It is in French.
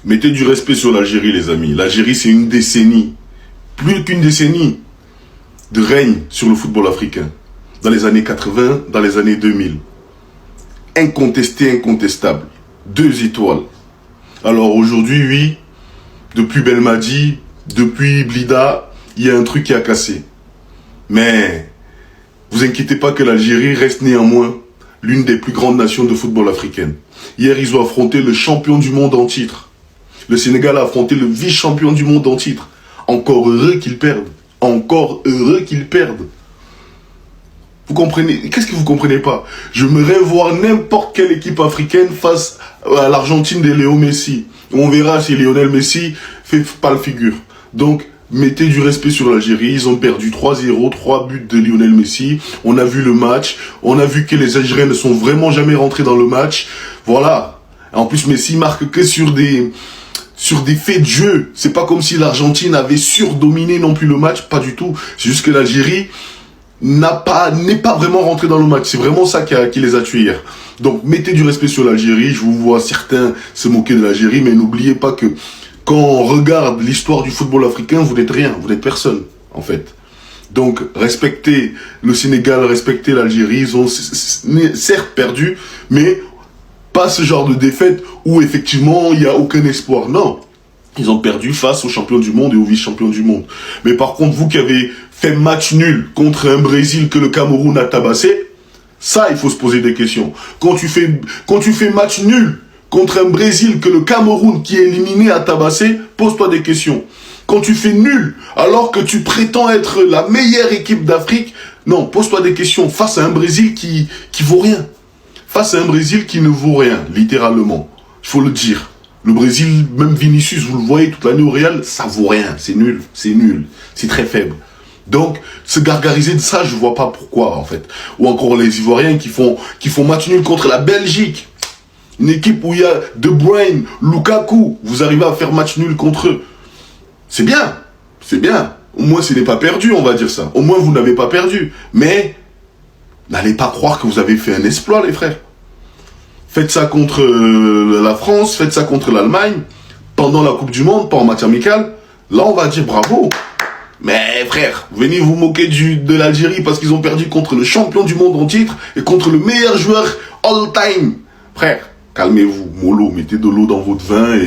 Mettez du respect sur l'Algérie, les amis. L'Algérie, c'est une décennie, plus qu'une décennie, de règne sur le football africain. Dans les années 80, dans les années 2000. Incontesté, incontestable. 2 étoiles. Alors aujourd'hui, oui, depuis Belmadi, depuis Blida, il y a un truc qui a cassé. Mais, vous inquiétez pas que l'Algérie reste néanmoins l'une des plus grandes nations de football africaine. Hier, ils ont affronté le champion du monde en titre. Le Sénégal a affronté le vice-champion du monde en titre. Encore heureux qu'ils perdent. Encore heureux qu'ils perdent. Vous comprenez? Qu'est-ce que vous comprenez pas? Je me rêve voir n'importe quelle équipe africaine face à l'Argentine de Léo Messi. On verra si Lionel Messi fait pas le figure. Donc, mettez du respect sur l'Algérie. Ils ont perdu 3-0, 3 buts de Lionel Messi. On a vu le match. On a vu que les Algériens ne sont vraiment jamais rentrés dans le match. Voilà. En plus, Messi marque que sur des faits de jeu. C'est pas comme si l'Argentine avait surdominé non plus le match. Pas du tout. C'est juste que l'Algérie n'est pas vraiment rentré dans le match. C'est vraiment ça qui les a tués hier. Donc, mettez du respect sur l'Algérie. Je vous vois certains se moquer de l'Algérie, mais n'oubliez pas que quand on regarde l'histoire du football africain, vous n'êtes rien, vous n'êtes personne, en fait. Donc, respectez le Sénégal, respectez l'Algérie. Ils ont certes perdu, mais pas ce genre de défaite où effectivement il n'y a aucun espoir. Non, ils ont perdu face aux champions du monde et aux vice-champions du monde. Mais par contre, vous qui avez fait match nul contre un Brésil que le Cameroun a tabassé, ça, il faut se poser des questions. Quand tu fais match nul contre un Brésil que le Cameroun qui est éliminé a tabassé, pose-toi des questions. Quand tu fais nul, alors que tu prétends être la meilleure équipe d'Afrique, non, pose-toi des questions face à un Brésil qui vaut rien. Face à un Brésil qui ne vaut rien, littéralement. Il faut le dire. Le Brésil, même Vinicius, vous le voyez toute l'année au Real, ça vaut rien. C'est nul, c'est très faible. Donc, se gargariser de ça, je vois pas pourquoi, en fait. Ou encore les Ivoiriens qui font match nul contre la Belgique. Une équipe où il y a De Bruyne, Lukaku. Vous arrivez à faire match nul contre eux. C'est bien. C'est bien. Au moins, ce n'est pas perdu, on va dire ça. Au moins, vous n'avez pas perdu. Mais, n'allez pas croire que vous avez fait un exploit, les frères. Faites ça contre la France, faites ça contre l'Allemagne. Pendant la Coupe du Monde, pas en match amical. Là, on va dire bravo. Mais frère, venez vous moquer de l'Algérie parce qu'ils ont perdu contre le champion du monde en titre et contre le meilleur joueur all-time. Frère, calmez-vous, mollo, mettez de l'eau dans votre vin et...